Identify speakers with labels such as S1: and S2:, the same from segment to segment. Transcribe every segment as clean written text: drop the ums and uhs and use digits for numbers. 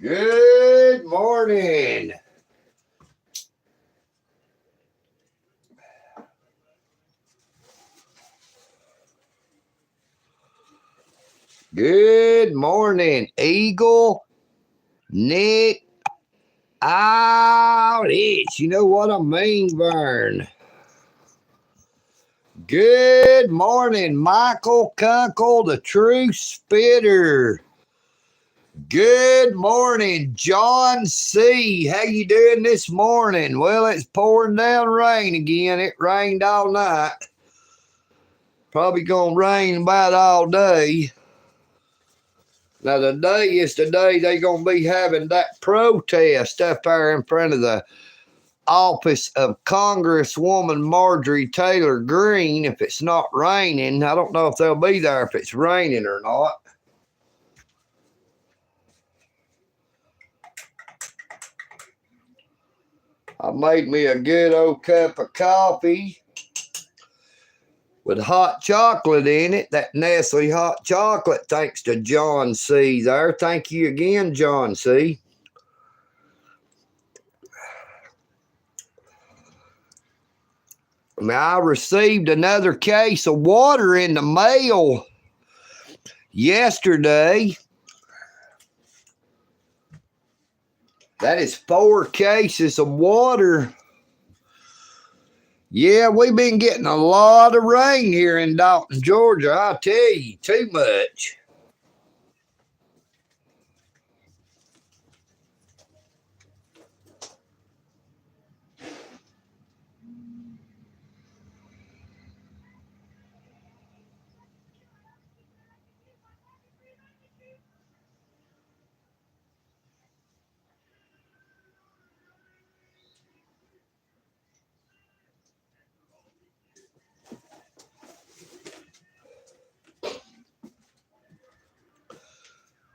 S1: Good morning. Good morning, Eagle, Nick, out it. You know what I mean, Vern. Good morning, Michael Kunkel, the true spitter. Good morning, John C. How you doing this morning? Well, it's pouring down rain again. It rained all night. Probably gonna rain about all day. Now today is the day they're gonna be having that protest up there in front of the office of Congresswoman Marjorie Taylor Greene. If it's not raining, I don't know if they'll be there if it's raining or not. I made me a good old cup of coffee with hot chocolate in it, that Nestle hot chocolate, thanks to John C. there. Thank you again, John C. Now, I received another case of water in the mail yesterday. That is 4 cases of water. Yeah, we've been getting a lot of rain here in Dalton, Georgia. I tell you, too much.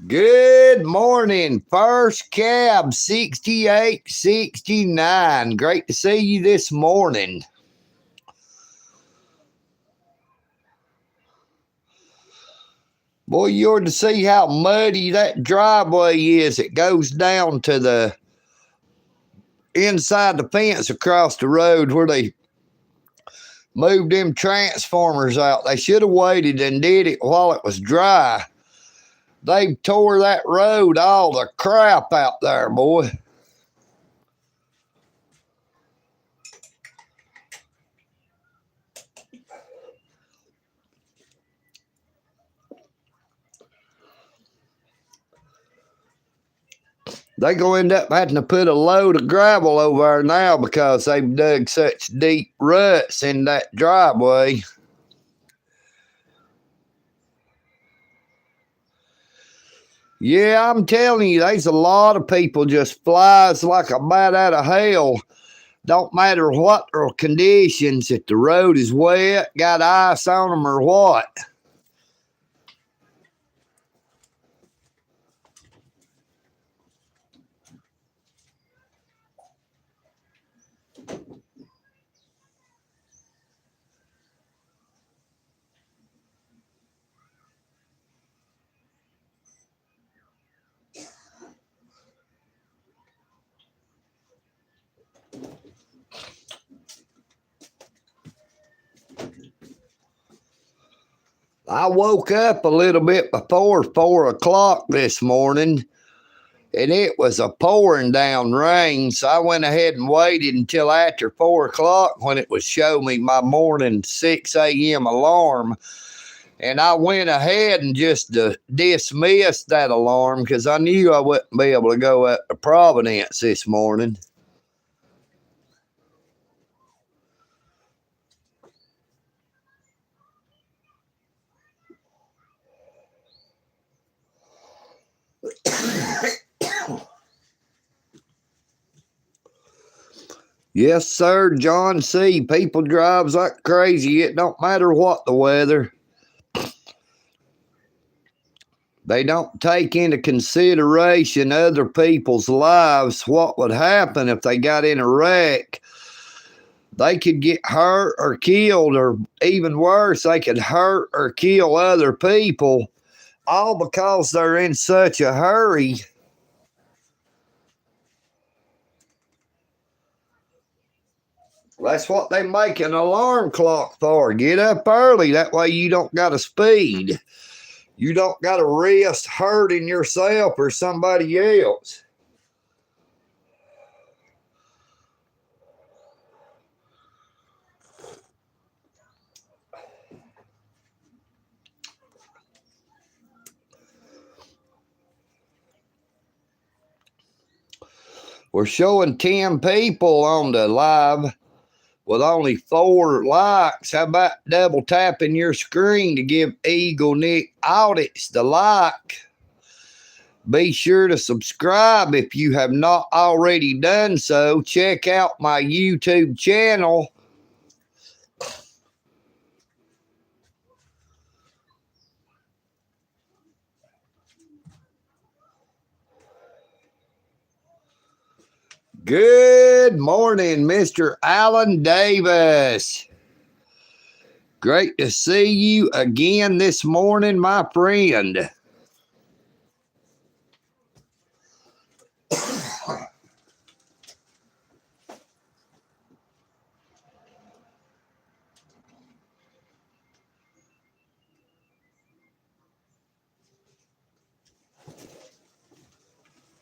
S1: Good morning, First Cab 6869. Great to see you this morning. Boy, you ought to see how muddy that driveway is. It goes down to the inside the fence across the road where they moved them transformers out. They should have waited and did it while it was dry. They tore that road all the crap out there, boy. They gonna end up having to put a load of gravel over there now because they've dug such deep ruts in that driveway. Yeah, I'm telling you, there's a lot of people just flies like a bat out of hell. Don't matter what or conditions, if the road is wet, got ice on them or what. I woke up a little bit before 4 o'clock this morning, and it was a pouring down rain, so I went ahead and waited until after 4 o'clock when it would show me my morning 6 a.m. alarm. And I went ahead and just dismissed that alarm because I knew I wouldn't be able to go up to Providence this morning. Yes, sir, John C. People drives like crazy. It don't matter what the weather. They don't take into consideration other people's lives. What would happen if they got in a wreck? They could get hurt or killed, or even worse, they could hurt or kill other people, all because they're in such a hurry. That's what they make an alarm clock for. Get up early. That way you don't got to speed. You don't got to risk hurting yourself or somebody else. We're showing 10 people on the live with only 4 likes. How about double tapping your screen to give EagleNick Audits the like? Be sure to subscribe if you have not already done so. Check out my YouTube channel. Good morning, Mr. Alan Davis. Great to see you again this morning, my friend.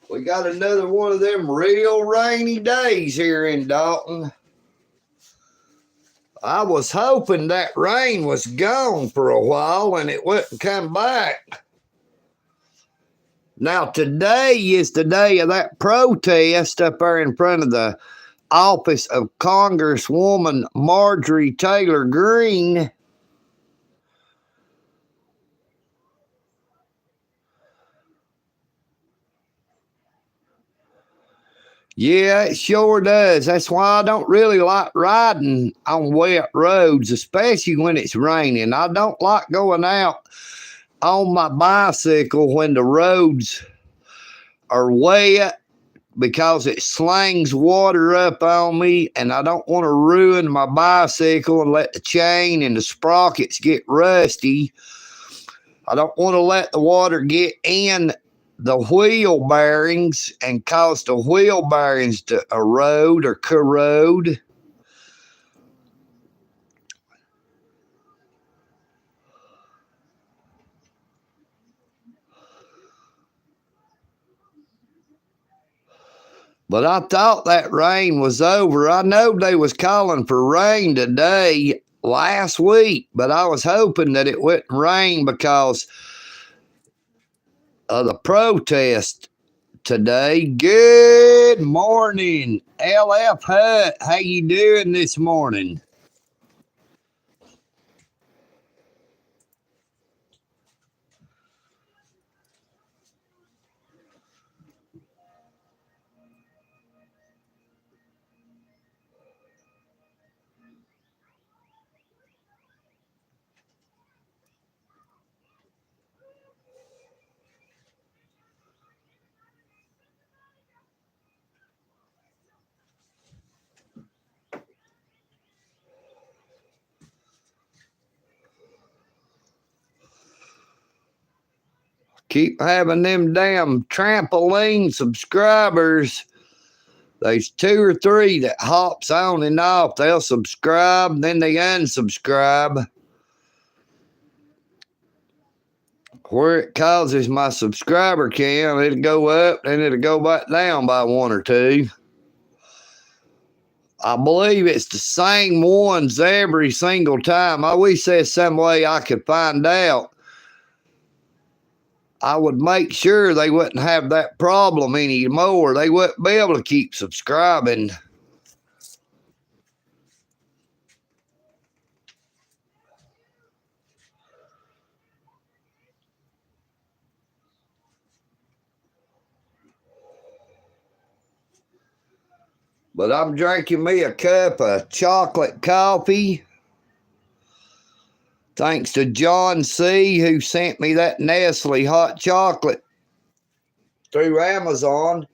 S1: We got another one of them real rainy days here in Dalton. I was hoping that rain was gone for a while and it wouldn't come back. Now, today is the day of that protest up there in front of the office of Congresswoman Marjorie Taylor Greene. Yeah, it sure does. That's why I don't really like riding on wet roads, especially when it's raining. I don't like going out on my bicycle when the roads are wet because it slings water up on me, and I don't want to ruin my bicycle and let the chain and the sprockets get rusty. I don't want to let the water get in the wheel bearings and cause the wheel bearings to erode or corrode. But I thought that rain was over. I know they was calling for rain today last week, but I was hoping that it wouldn't rain because of the protest today. Good morning, LF Hut. How you doing this morning? Keep having them damn trampoline subscribers. There's 2 or 3 that hops on and off. They'll subscribe, then they unsubscribe. Where it causes my subscriber count, it'll go up, then it'll go back down by 1 or 2. I believe it's the same ones every single time. I wish there's some way I could find out. I would make sure they wouldn't have that problem anymore. They wouldn't be able to keep subscribing. But I'm drinking me a cup of chocolate coffee. Thanks to John C., who sent me that Nestle hot chocolate through Amazon.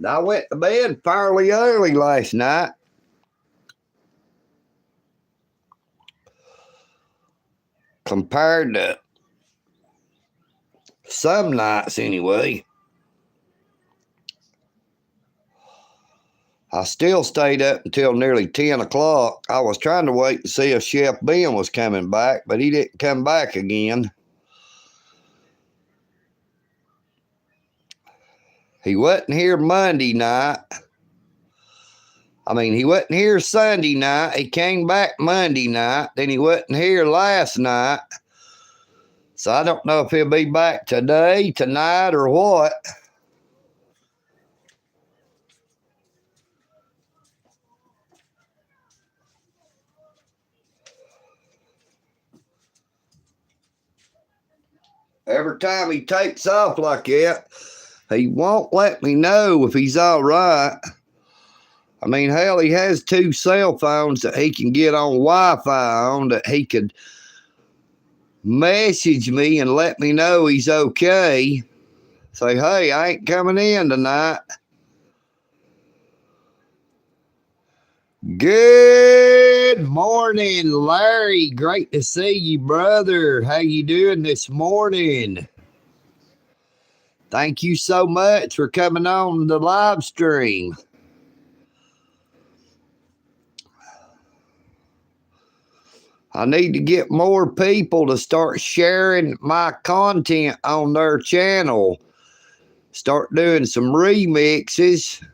S1: I went to bed fairly early last night. Compared to some nights anyway. I still stayed up until nearly 10 o'clock. I was trying to wait to see if Chef Ben was coming back, but he didn't come back again. He wasn't here Monday night. He wasn't here Sunday night. He came back Monday night. Then he wasn't here last night. So I don't know if he'll be back today, tonight, or what. Every time he takes off like that, he won't let me know if he's all right. Hell, he has 2 cell phones that he can get on Wi-Fi on that he could message me and let me know he's okay. Say, hey, I ain't coming in tonight. Good morning, Larry. Great to see you, brother. How you doing this morning? Thank you so much for coming on the live stream. I need to get more people to start sharing my content on their channel. Start doing some remixes.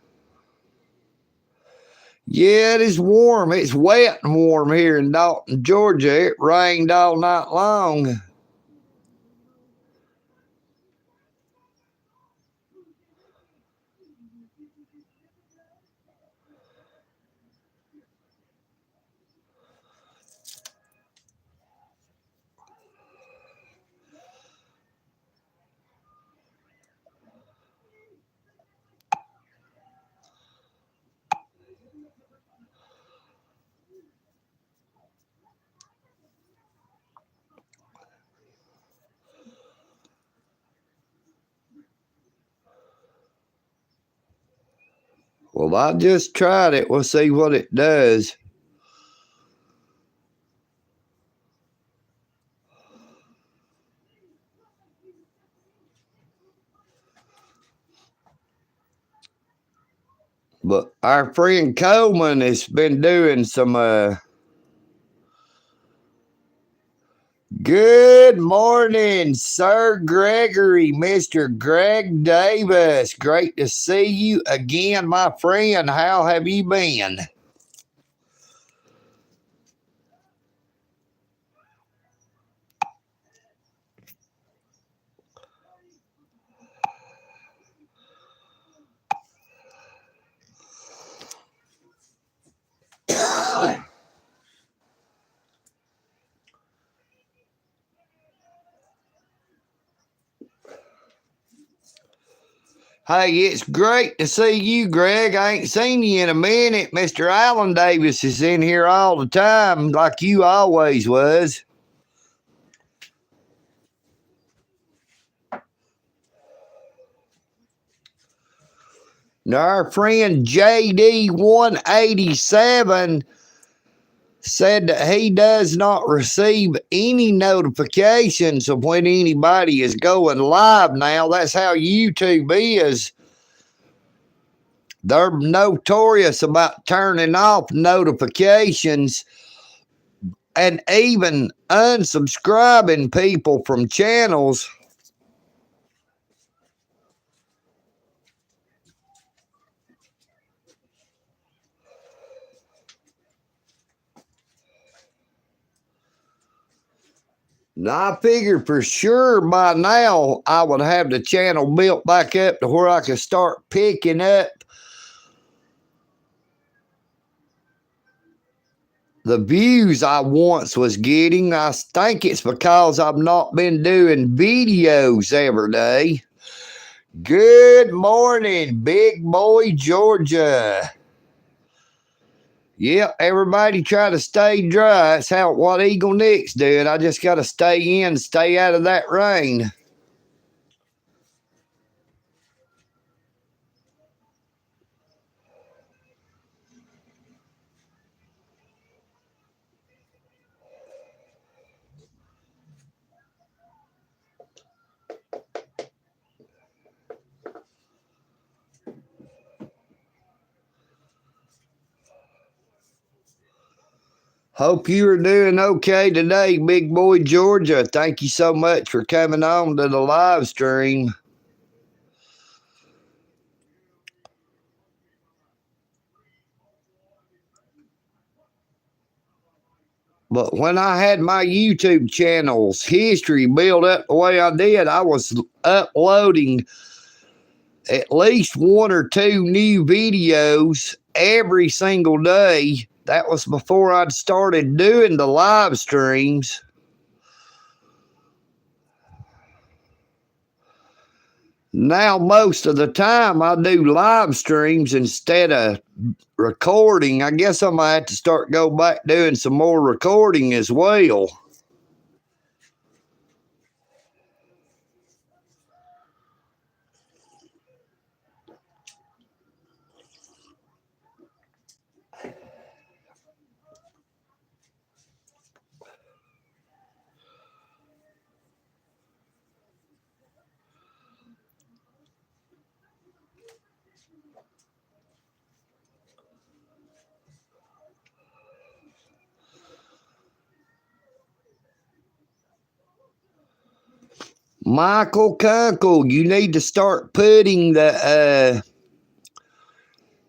S1: Yeah, it is warm. It's wet and warm here in Dalton, Georgia. It rained all night long. Well, I just tried it. We'll see what it does. But our friend Coleman has been doing some good morning, Sir Gregory, Mr. Greg Davis. Great to see you again, my friend. How have you been? Hey, it's great to see you, Greg. I ain't seen you in a minute. Mr. Alan Davis is in here all the time, like you always was. Now, our friend JD187 said that he does not receive any notifications of when anybody is going live now. That's how YouTube is. They're notorious about turning off notifications and even unsubscribing people from channels. Now, I figured for sure by now I would have the channel built back up to where I could start picking up the views I once was getting. I think it's because I've not been doing videos every day. Good morning, Big Boy, Georgia. Yeah, everybody try to stay dry. That's what EagleNick's doing. I just got to stay in, stay out of that rain. Hope you are doing okay today, Big Boy Georgia. Thank you so much for coming on to the live stream. But when I had my YouTube channel's history built up the way I did, I was uploading at least one or two new videos every single day. That was before I'd started doing the live streams. Now, most of the time, I do live streams instead of recording. I guess I might have to start go back doing some more recording as well. Michael Kunkel, you need to start putting the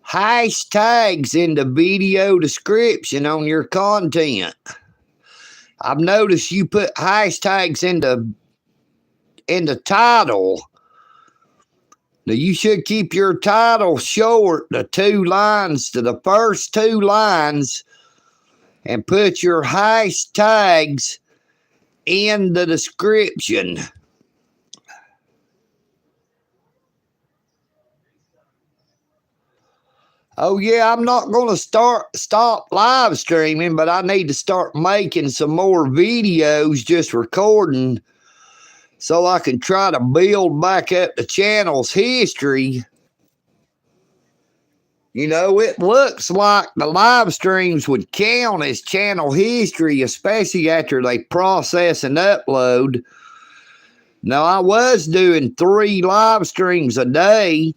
S1: hashtags in the video description on your content. I've noticed you put hashtags in the title. Now you should keep your title short, the 2 lines to the first 2 lines, and put your hashtags in the description. Oh yeah, I'm not going to stop live streaming, but I need to start making some more videos, just recording, so I can try to build back up the channel's history. You know, it looks like the live streams would count as channel history, especially after they process and upload. Now, I was doing 3 live streams a day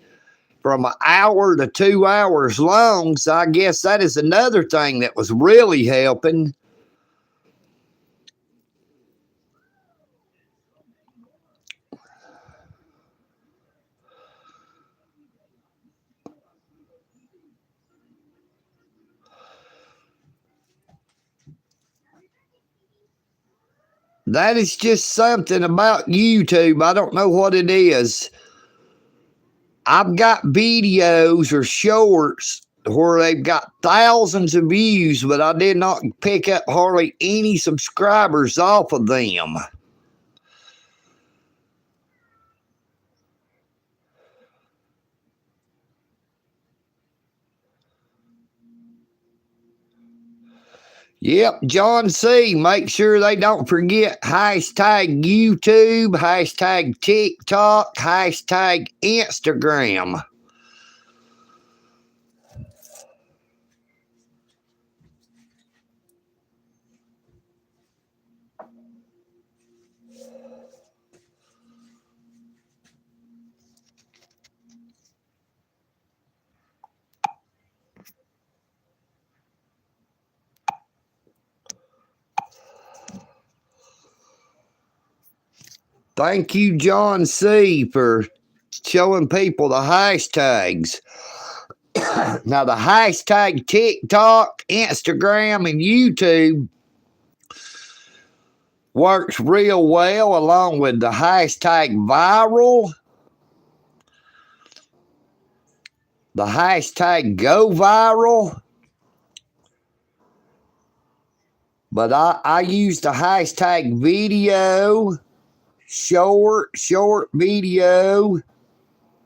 S1: from an hour to 2 hours long, so I guess that is another thing that was really helping. That is just something about YouTube. I don't know what it is. I've got videos or shorts where they've got thousands of views, but I did not pick up hardly any subscribers off of them. Yep, John C. Make sure they don't forget hashtag YouTube, hashtag TikTok, hashtag Instagram. Thank you, John C., for showing people the hashtags. Now, the hashtag TikTok, Instagram, and YouTube works real well, along with the hashtag viral, the hashtag go viral. But I use the hashtag video, short video,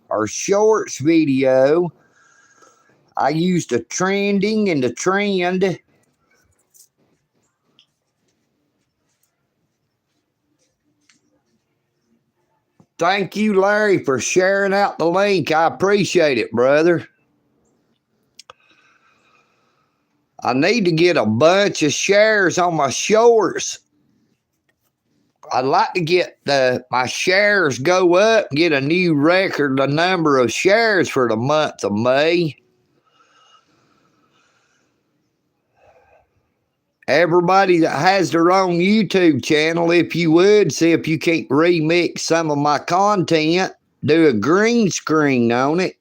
S1: or shorts video. I use the trending and the trend. Thank you, Larry, for sharing out the link. I appreciate it, brother. I need to get a bunch of shares on my shorts. I'd like to get my shares go up, get a new record, the number of shares for the month of May. Everybody that has their own YouTube channel, if you would, see if you can't remix some of my content, do a green screen on it.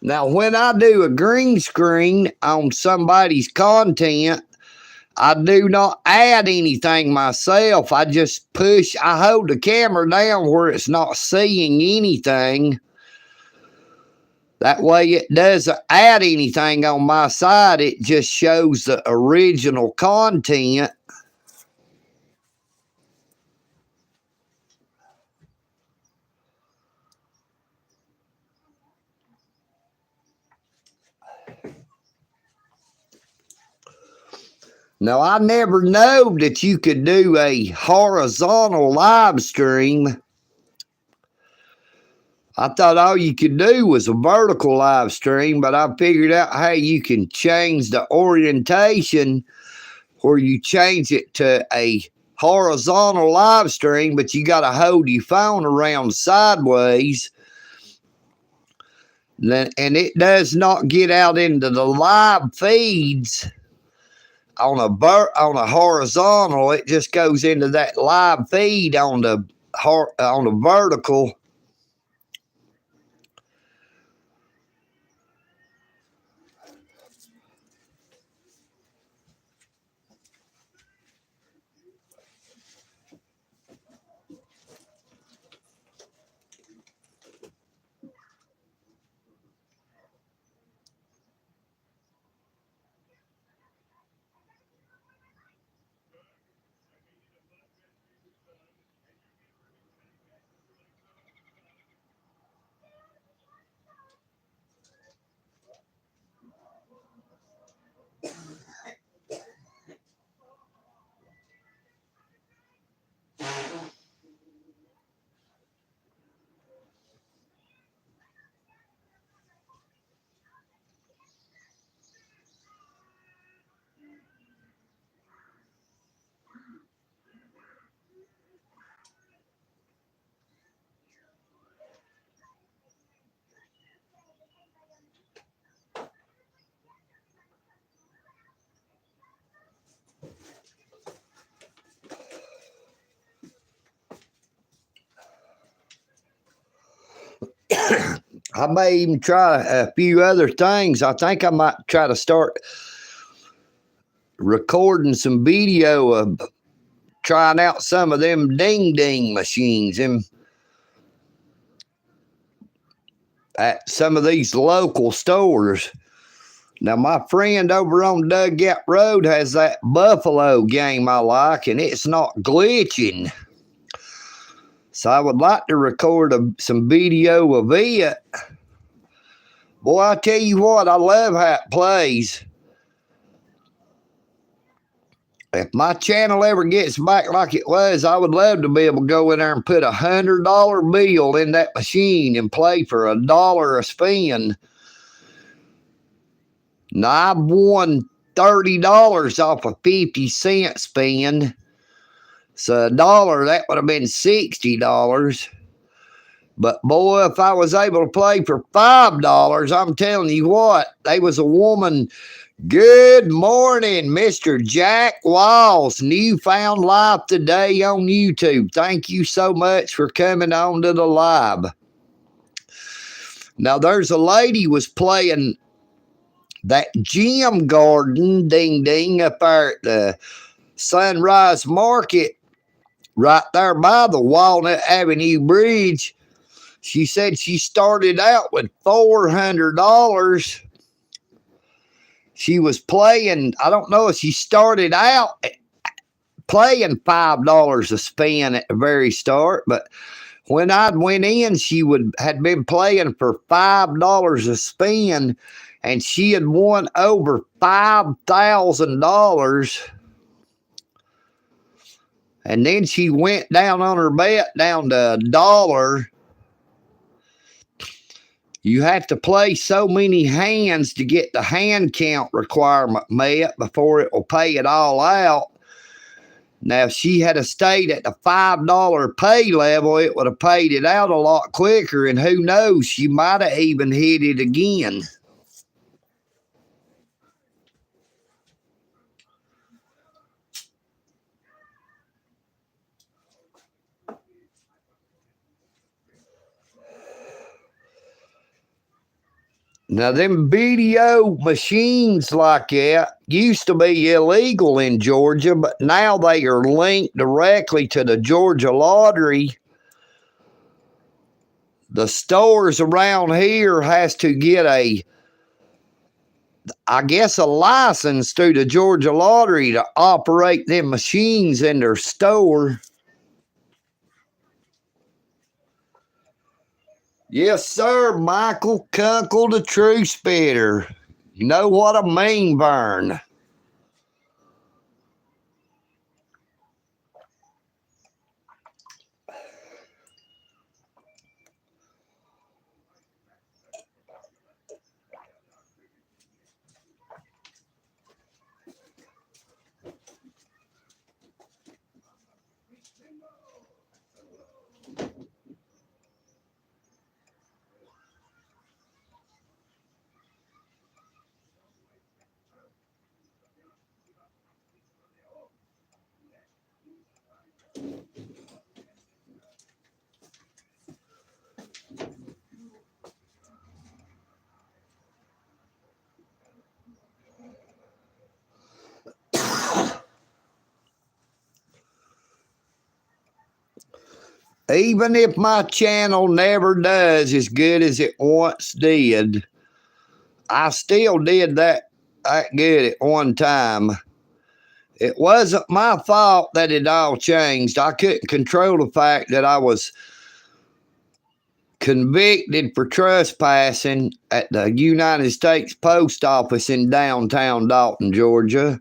S1: Now, when I do a green screen on somebody's content, I do not add anything myself. I just I hold the camera down where it's not seeing anything. That way it doesn't add anything on my side. It just shows the original content. Now, I never knew that you could do a horizontal live stream. I thought all you could do was a vertical live stream, but I figured out how you can change the orientation where you change it to a horizontal live stream, but you got to hold your phone around sideways. And it does not get out into the live feeds on a horizontal. It just goes into that live feed on the vertical. I may even try a few other things. I think I might try to start recording some video of trying out some of them ding machines at some of these local stores. Now, my friend over on Dugout Road has that Buffalo game I like, and it's not glitching. So I would like to record some video of it. Boy, I tell you what, I love how it plays. If my channel ever gets back like it was, I would love to be able to go in there and put $100 bill in that machine and play for $1 a spin. Now, I've won $30 off a 50-cent spin. So $1, that would have been $60. But boy, if I was able to play for $5, I'm telling you what, there was a woman. Good morning, Mr. Jack Walls, Newfound Life today on YouTube. Thank you so much for coming on to the live. Now, there's a lady was playing that Gem Garden ding up there at the Sunrise Market right there by the Walnut Avenue Bridge. She said she started out with $400. She was playing, I don't know if she started out playing $5 a spin at the very start, but when I went in, she had been playing for $5 a spin, and she had won over $5,000. And then she went down on her bet down to $1. You have to play so many hands to get the hand count requirement met before it will pay it all out. Now, if she had stayed at the $5 pay level, it would have paid it out a lot quicker, and who knows, she might have even hit it again. Now, them video machines like that used to be illegal in Georgia, but now they are linked directly to the Georgia Lottery. The stores around here has to get a license through the Georgia Lottery to operate them machines in their store. Yes, sir, Michael Kunkel, the true spitter. You know what I mean, Vern. Even if my channel never does as good as it once did, I still did that good at one time. It wasn't my fault that it all changed. I couldn't control the fact that I was convicted for trespassing at the United States Post Office in downtown Dalton, Georgia.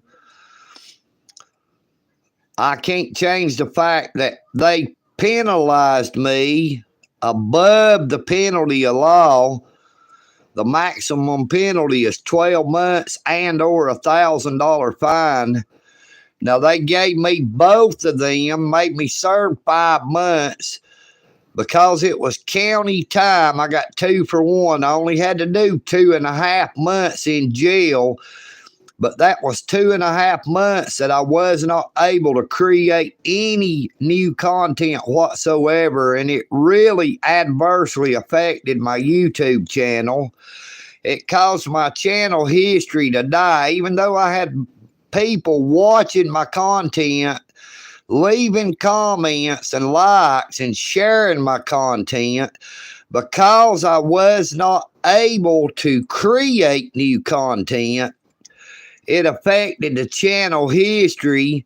S1: I can't change the fact that they penalized me above the penalty of law. The maximum penalty is 12 months and or $1,000 fine. Now, they gave me both of them, made me serve 5 months. Because it was county time, I got 2 for 1. I only had to do 2.5 months in jail, but that was 2.5 months that I was not able to create any new content whatsoever, and it really adversely affected my YouTube channel. It caused my channel history to die, even though I had people watching my content, leaving comments and likes and sharing my content. Because I was not able to create new content, it affected the channel history,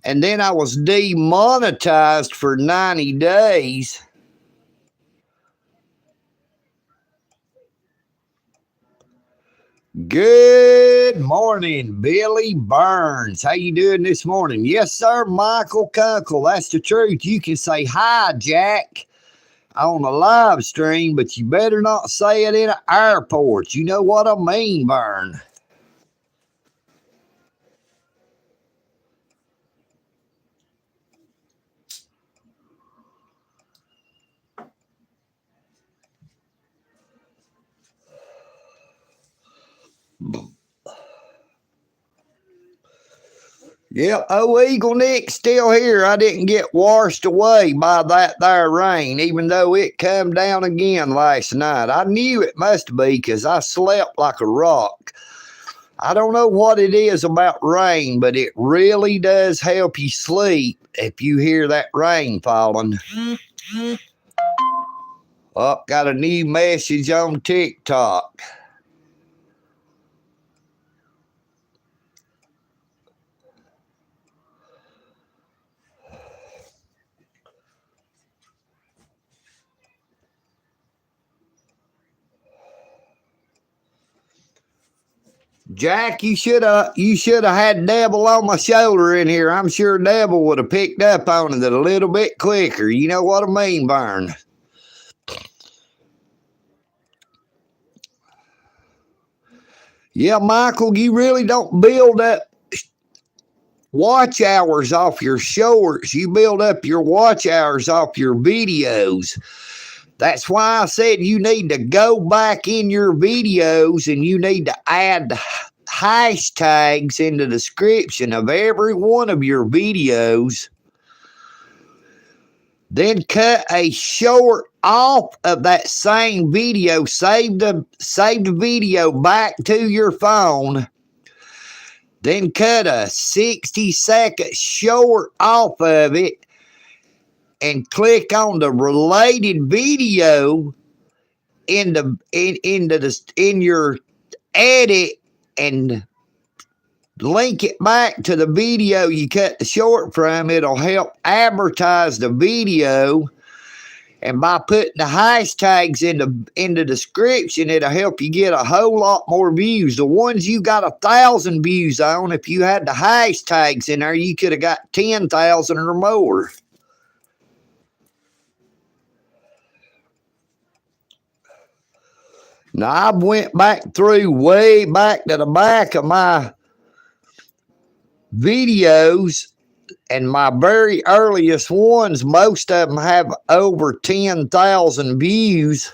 S1: and then I was demonetized for 90 days. Good morning, Billy Burns. How you doing this morning? Yes, sir, Michael Kunkel. That's the truth. You can say hi, Jack, on a live stream, but you better not say it in an airport. You know what I mean, Vern. Yep, EagleNick still here. I didn't get washed away by that there rain, even though it come down again last night. I knew it must be because I slept like a rock. I don't know what it is about rain, but it really does help you sleep if you hear that rain falling. Oh, got a new message on TikTok. Jack, you should have had Devil on my shoulder in here. I'm sure Devil would have picked up on it a little bit quicker. You know what I mean, Vern? Yeah, Michael, you really don't build up watch hours off your shorts. You build up your watch hours off your videos. That's why I said you need to go back in your videos and you need to add hashtags in the description of every one of your videos. Then cut a short off of that same video. Save the video back to your phone. Then cut a 60-second short off of it and click on the related video in your edit and link it back to the video you cut the short from. It'll help advertise the video, and by putting the hashtags in the description, it'll help you get a whole lot more views. The ones you got 1,000 views on, if you had the hashtags in there, you could have got 10,000 or more. Now, I went back through way back to the back of my videos, and my very earliest ones, most of them have over 10,000 views.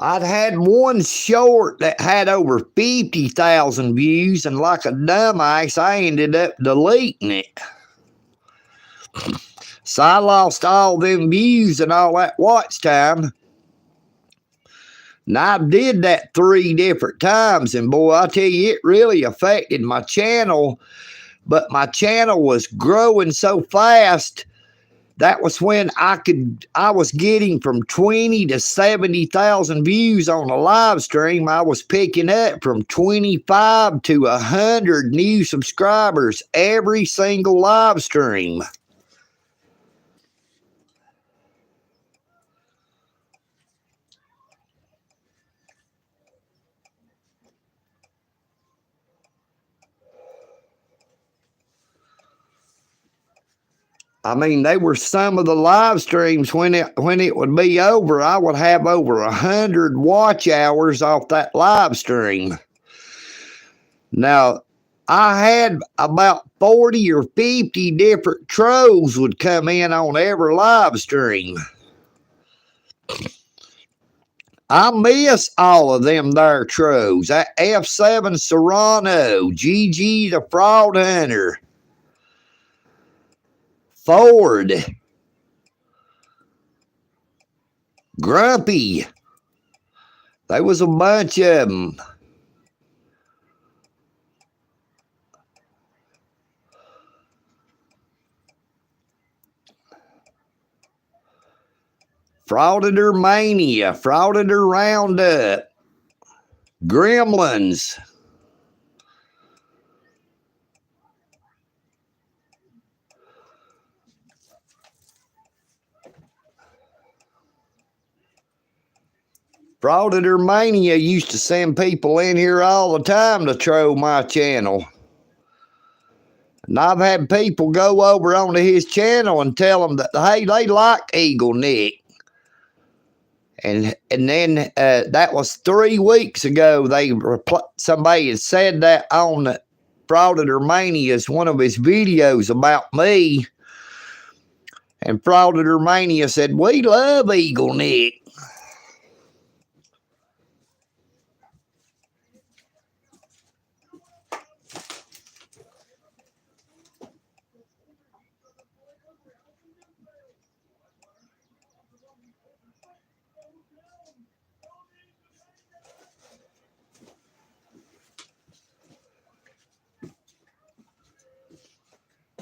S1: I'd had one short that had over 50,000 views, and like a dumbass, I ended up deleting it. So I lost all them views and all that watch time. And I did that 3 different times, and boy, I tell you, it really affected my channel. But my channel was growing so fast. That was when I was getting from 20 to 70,000 views on a live stream. I was picking up from 25 to 100 new subscribers every single live stream. I mean, they were some of the live streams when it would be over, I would have over 100 watch hours off that live stream. Now, I had about 40 or 50 different trolls would come in on every live stream. I miss all of them there trolls. That F7 Serrano, GG the Fraud Hunter, Ford, Grumpy. There was a bunch of them. Frauditor Mania, Frauditor Roundup, Gremlins. Frauditor Mania used to send people in here all the time to troll my channel. And I've had people go over onto his channel and tell them that, hey, they like EagleNick. And then that was 3 weeks ago. Somebody had said that on Frauditor Mania's one of his videos about me. And Frauditor Mania said, we love EagleNick.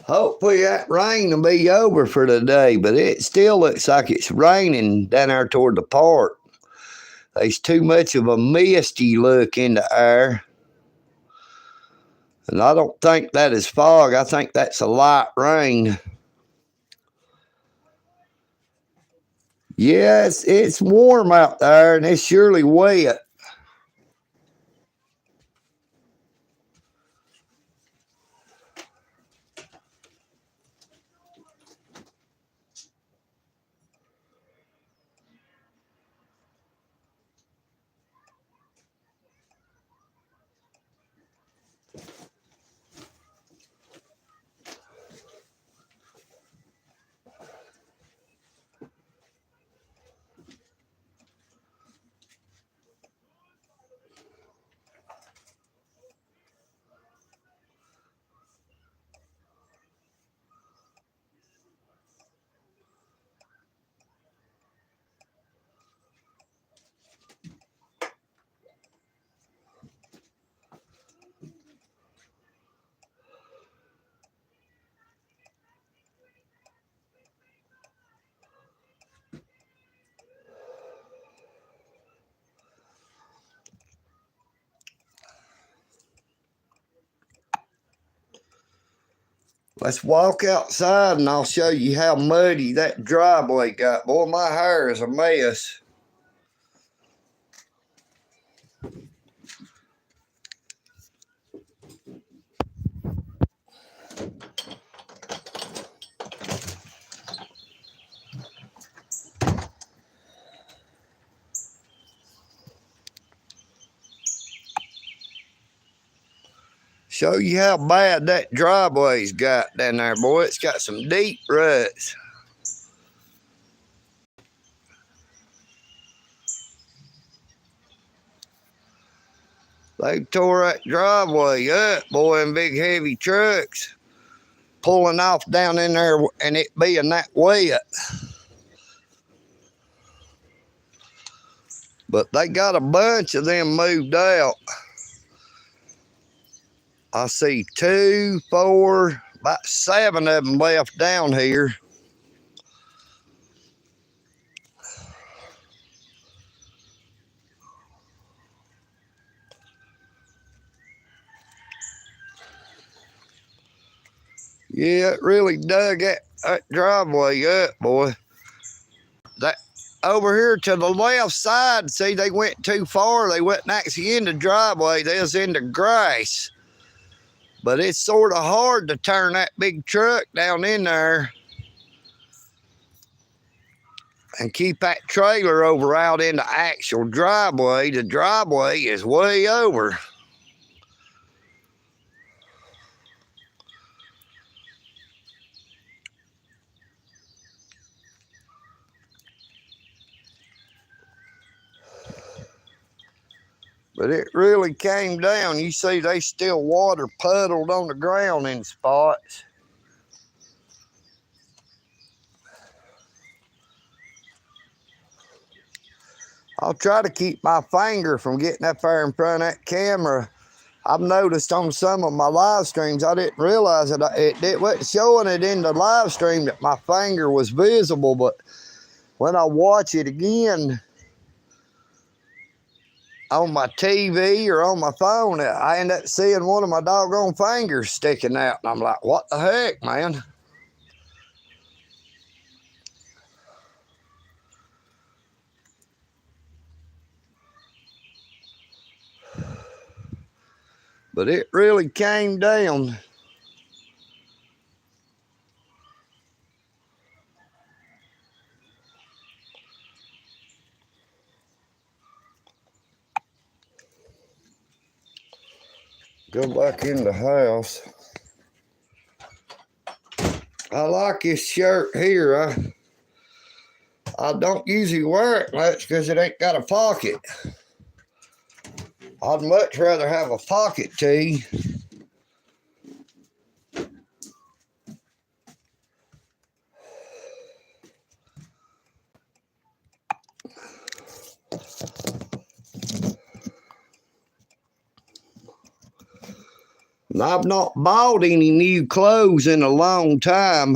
S1: Hopefully that rain will be over for today, but it still looks like it's raining down there toward the park. There's too much of a misty look in the air. And I don't think that is fog. I think that's a light rain. Yeah, it's warm out there, and it's surely wet. Let's walk outside and I'll show you how muddy that driveway got. Boy, my hair is a mess. Show you how bad that driveway's got down there, boy. It's got some deep ruts. They tore that driveway up, boy, in big heavy trucks, pulling off down in there and it being that wet. But they got a bunch of them moved out. I see 2, 4, about 7 of them left down here. Yeah, it really dug that driveway up, boy. That over here to the left side, see, they went too far. They wasn't actually in the driveway. They was in the grass. But it's sort of hard to turn that big truck down in there and keep that trailer over out in the actual driveway. The driveway is way over. But it really came down. You see, they still water puddled on the ground in spots. I'll try to keep my finger from getting up there in front of that camera. I've noticed on some of my live streams, I didn't realize that it wasn't showing it in the live stream that my finger was visible, but when I watch it again on my TV or on my phone, I end up seeing one of my doggone fingers sticking out. And I'm like, what the heck, man? But it really came down. Go back in the house. I like this shirt here. I don't usually wear it much because it ain't got a pocket. I'd much rather have a pocket tee. And I've not bought any new clothes in a long time.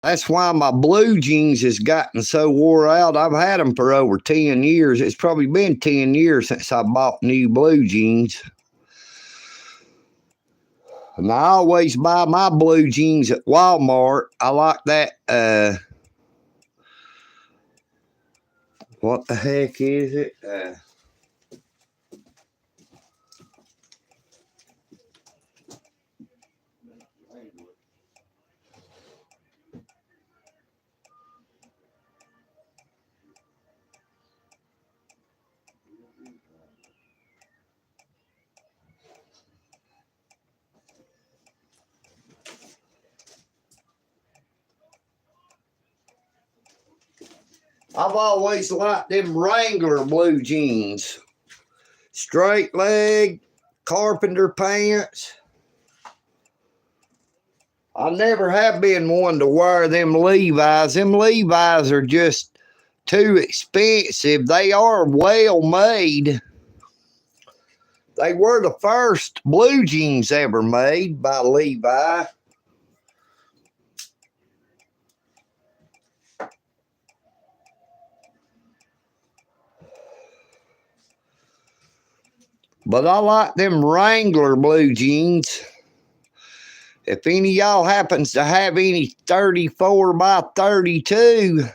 S1: That's why my blue jeans has gotten so wore out. I've had them for over 10 years. It's probably been 10 years since I bought new blue jeans. And I always buy my blue jeans at Walmart. I like that, what the heck is it? I've always liked them Wrangler blue jeans. Straight leg, carpenter pants. I never have been one to wear them Levi's. Them Levi's are just too expensive. They are well made. They were the first blue jeans ever made by Levi. But I like them Wrangler blue jeans. If any of y'all happens to have any 34 by 32,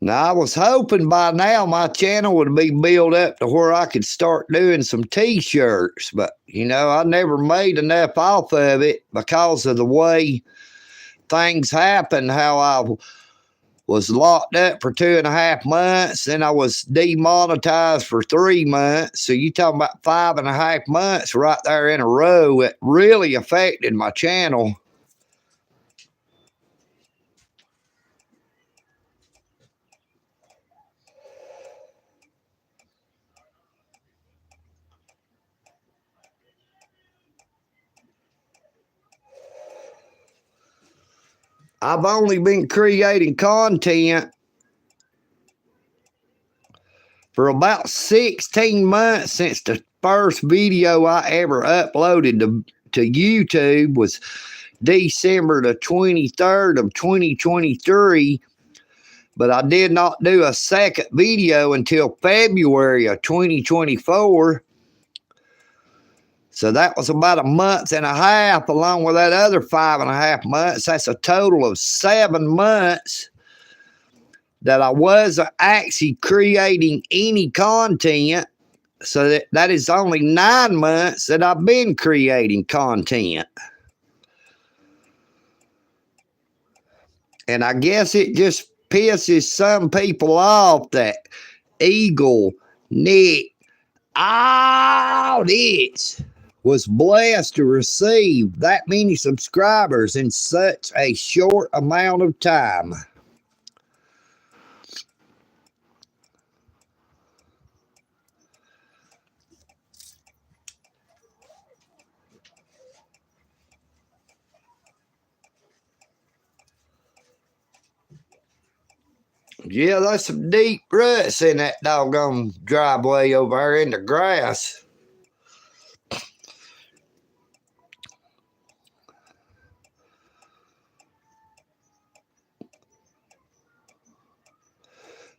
S1: now, I was hoping by now my channel would be built up to where I could start doing some t-shirts, but, you know, I never made enough off of it because of the way things happened, how I was locked up for 2.5 months, then I was demonetized for 3 months, so you talking about 5.5 months right there in a row. It really affected my channel. I've only been creating content for about 16 months since the first video I ever uploaded to YouTube was December the 23rd of 2023. But I did not do a second video until February of 2024. So that was about 1.5 months, along with that other 5.5 months. That's a total of 7 months that I wasn't actually creating any content. So that is only 9 months that I've been creating content. And I guess it just pisses some people off that EagleNick, all this, was blessed to receive that many subscribers in such a short amount of time. Yeah, there's some deep ruts in that doggone driveway over there in the grass.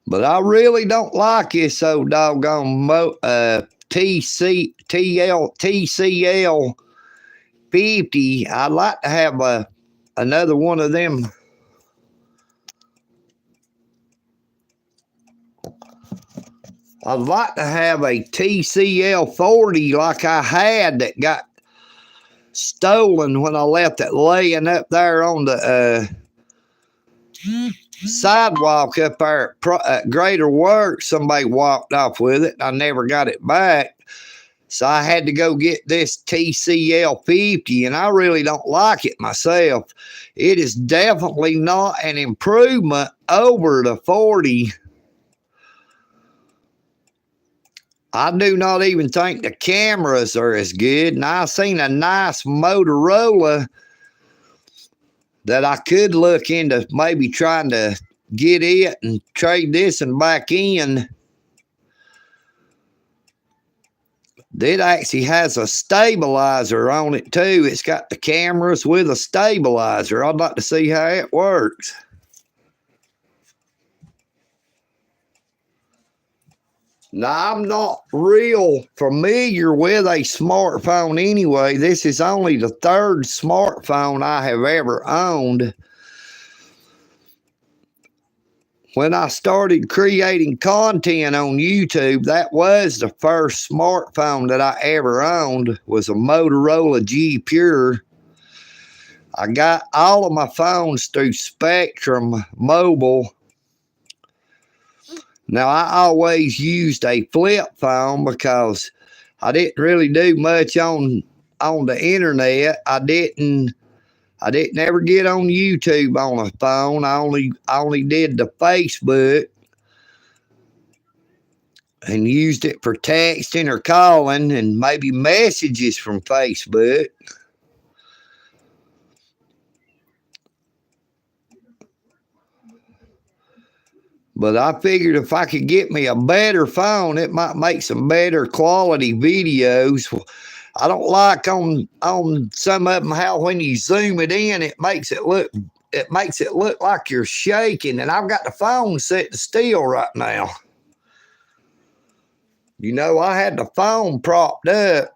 S1: But I really don't like this so doggone TCL 50. I'd like to have another one of them. I'd like to have a TCL 40 like I had that got stolen when I left it laying up there on the sidewalk up there at Greater Work. Somebody walked off with it. I never got it back. So I had to go get this TCL 50, and I really don't like it myself. It is definitely not an improvement over the 40. I do not even think the cameras are as good. And I seen a nice Motorola that I could look into maybe trying to get it and trade this and back in. It actually has a stabilizer on it too. It's got the cameras with a stabilizer. I'd like to see how it works. Now, I'm not real familiar with a smartphone anyway. This is only the 3rd smartphone I have ever owned. When I started creating content on YouTube, that was the first smartphone that I ever owned, was a Motorola G Pure. I got all of my phones through Spectrum Mobile. Now, I always used a flip phone because I didn't really do much on the internet. I didn't ever get on YouTube on a phone. I only did the Facebook and used it for texting or calling and maybe messages from Facebook. But I figured if I could get me a better phone, it might make some better quality videos. I don't like on some of them how when you zoom it in, it makes it look like you're shaking. And I've got the phone set to still right now. You know, I had the phone propped up.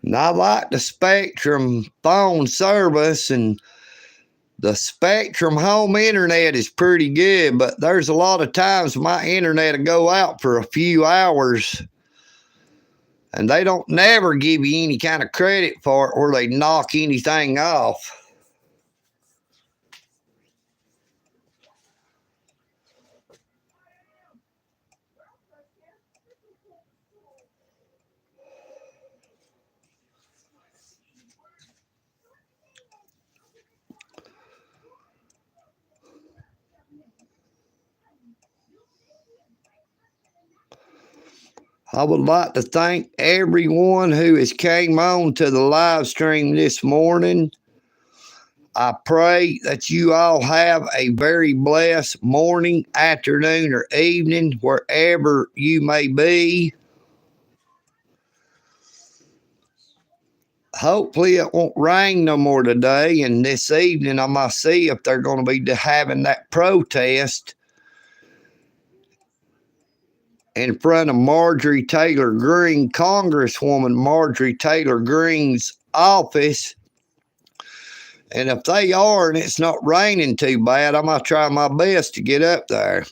S1: And I like the Spectrum phone service, and the Spectrum home internet is pretty good, but there's a lot of times my internet will go out for a few hours and they don't never give you any kind of credit for it or they knock anything off. I would like to thank everyone who has came on to the live stream this morning. I pray that you all have a very blessed morning, afternoon, or evening, wherever you may be. Hopefully it won't rain no more today, and this evening I might see if they're going to be having that protest in front of Marjorie Taylor Greene, Congresswoman Marjorie Taylor Greene's office. And if they are and it's not raining too bad, I'm going to try my best to get up there.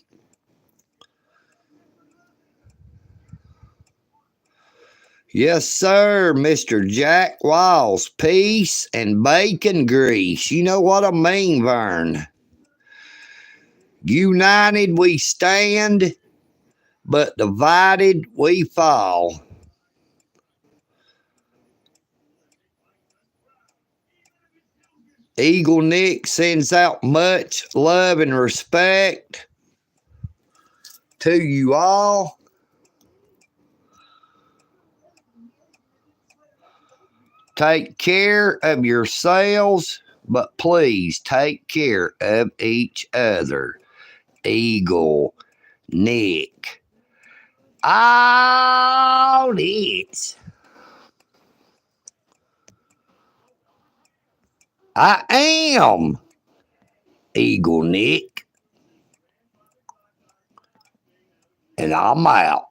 S1: Yes, sir, Mr. Jack Wiles. Peace and bacon grease. You know what I mean, Vern. United we stand, but divided we fall. EagleNick sends out much love and respect to you all. Take care of yourselves, but please take care of each other. EagleNick. All this. I am EagleNick, and I'm out.